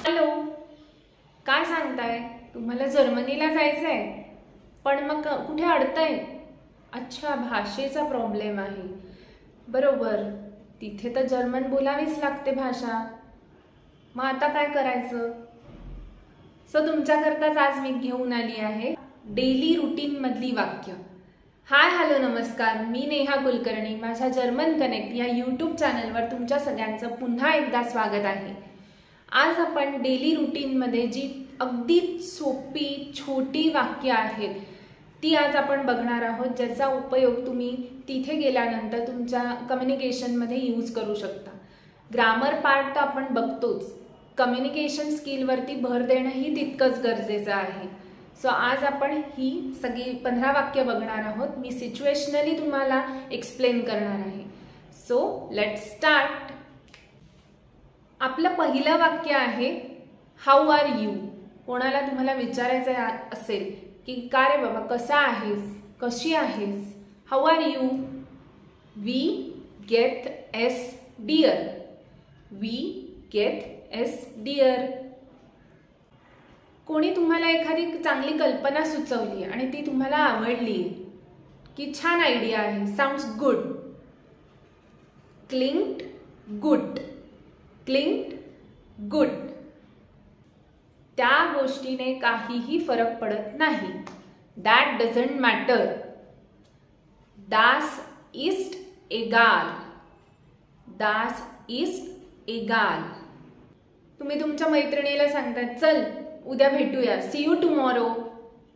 Hello, काय सांगताय? तुम्हाला जर्मनीला जायचंय, पण मग कुठे अडतंय? अच्छा, भाषेचा प्रॉब्लेम आहे. बरोबर, तिथे तर जर्मन बोलावीच लागते भाषा. मग आता काय करायचं? सो तुमच्याकरताच आज मी घेऊन आली आहे डेली रुटीन मधली वाक्य. हाय, हॅलो, नमस्कार. मी नेहा कुलकर्णी. माझ्या जर्मन कनेक्ट या यूट्यूब चॅनलवर तुमच्या सगळ्यांचं पुन्हा एकदा स्वागत आहे. आज आपण डेली रुटीनमध्ये जी अगदी सोपी छोटी वाक्य आहेत ती आज आपण बघणार आहोत, ज्याचा उपयोग तुम्ही तिथे गेल्यानंतर तुमच्या कम्युनिकेशनमध्ये यूज करू शकता. ग्रामर पार्ट तर आपण बघतोच, कम्युनिकेशन स्किलवरती भर देणंही तितकंच गरजेचं आहे. सो आज आपण ही सगळी 15 वाक्य बघणार आहोत. मी सिच्युएशनली तुम्हाला एक्सप्लेन करणार आहे. So let's start. आपलं पहिलं वाक्य आहे हाऊ आर यू. कोणाला तुम्हाला विचारायचं असेल की का रे बाबा, कसा आहेस, कशी आहेस? How are you. We get as dear. We get as dear. कोणी तुम्हाला एखादी चांगली कल्पना सुचवली आणि ती तुम्हाला आवडली की छान आयडिया आहे, साऊंड्स गुड. क्लिंक्ड गुड. क्लिंक्ड गुड. त्या गोष्टीने काहीही फरक पडत नाही. That doesn't matter. दास इस्ट एगाल. दास इस्ट एगाल. तुम्ही तुमच्या मैत्रिणीला सांगता, चल उद्या भेटूया, see you tomorrow.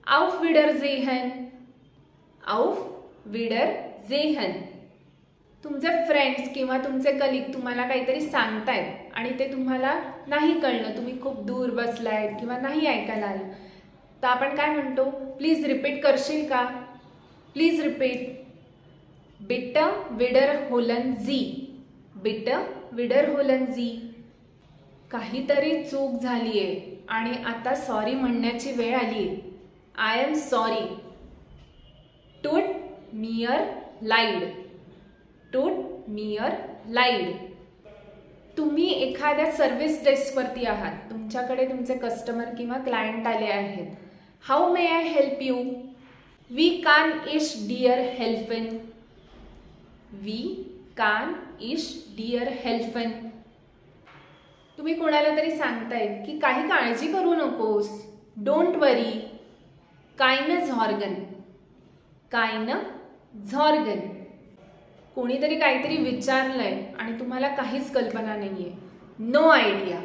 auf Wiedersehen. auf Wiedersehen. तुमचे फ्रेंड्स किंवा तुमचे कलिग तुम्हाला काहीतरी सांगतायत आणि ते तुम्हाला नाही कळलं, तुम्ही खूप दूर बसलायत किंवा नाही ऐकायला आलं, तर आपण काय म्हणतो? प्लीज रिपीट करशील का? Please repeat. बिट्ट विडरहोलन जी. बिट्ट विडरहोलन जी. काहीतरी चूक झालीये आणि आता सॉरी म्हणण्याची वेळ आली. I am sorry. टूट मियर लाईड. टूट मियर लाईड. तुम्ही एखाद्या सर्व्हिस डेस्कवरती आहात, तुमच्याकडे तुमचे कस्टमर किंवा क्लायंट आले आहेत. How may I help you. We can wish dear हेल्फन. We can wish dear हेल्फन. तुम्ही कोणाला तरी सांगताय की काही काळजी करू नकोस, डोंट वरी. कायन झॉर्गन. कायन झॉर्गन. कोणीतरी काहीतरी विचारलंय आणि तुम्हाला काहीच कल्पना नाहीये, नो आयडिया.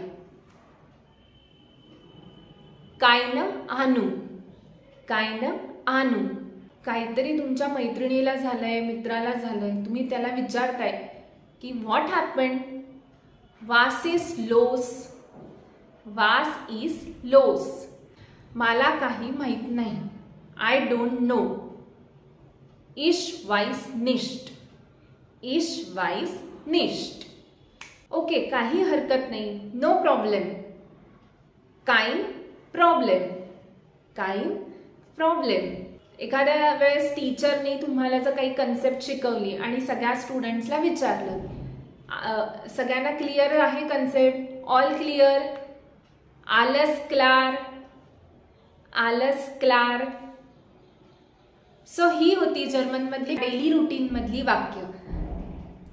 कायन आणू. कायन आणू. काहीतरी तुमच्या मैत्रिणीला झालंय, मित्राला झालंय, तुम्ही त्याला विचारताय की what happened. Was is loss. Was is loss. मला काही माहित नाही, आय डोंट नो. इश वाईस निष्ट. इश वाईस निष्ट. ओके, काही हरकत नाही, नो प्रॉब्लेम. काइन प्रॉब्लेम. काइन प्रॉब्लेम. एखाद्या वेळेस टीचरने तुम्हाला जर काही कन्सेप्ट शिकवली आणि सगळ्या स्टुडंट्सला विचारलं, सगळ्यांना क्लिअर आहे कन्सेप्ट? All clear. आलस क्लार. आलस क्लार. सो ही होती जर्मनमधली डेली रुटीन मधली वाक्य.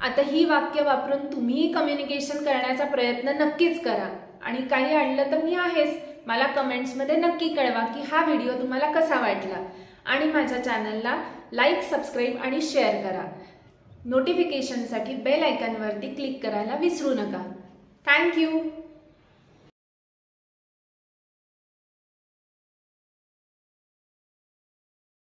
आता ही वाक्य वापरून तुम्ही कम्युनिकेशन करण्याचा प्रयत्न नक्कीच करा आणि काही अडलं तर मी आहेच. मला कमेंट्समध्ये नक्की कळवा की हा व्हिडिओ तुम्हाला कसा वाटला आणि माझ्या चॅनलला लाईक, सबस्क्राईब आणि शेअर करा. नोटिफिकेशनसाठी बेल आयकॉनवरती क्लिक करायला विसरू नका. थँक्यू.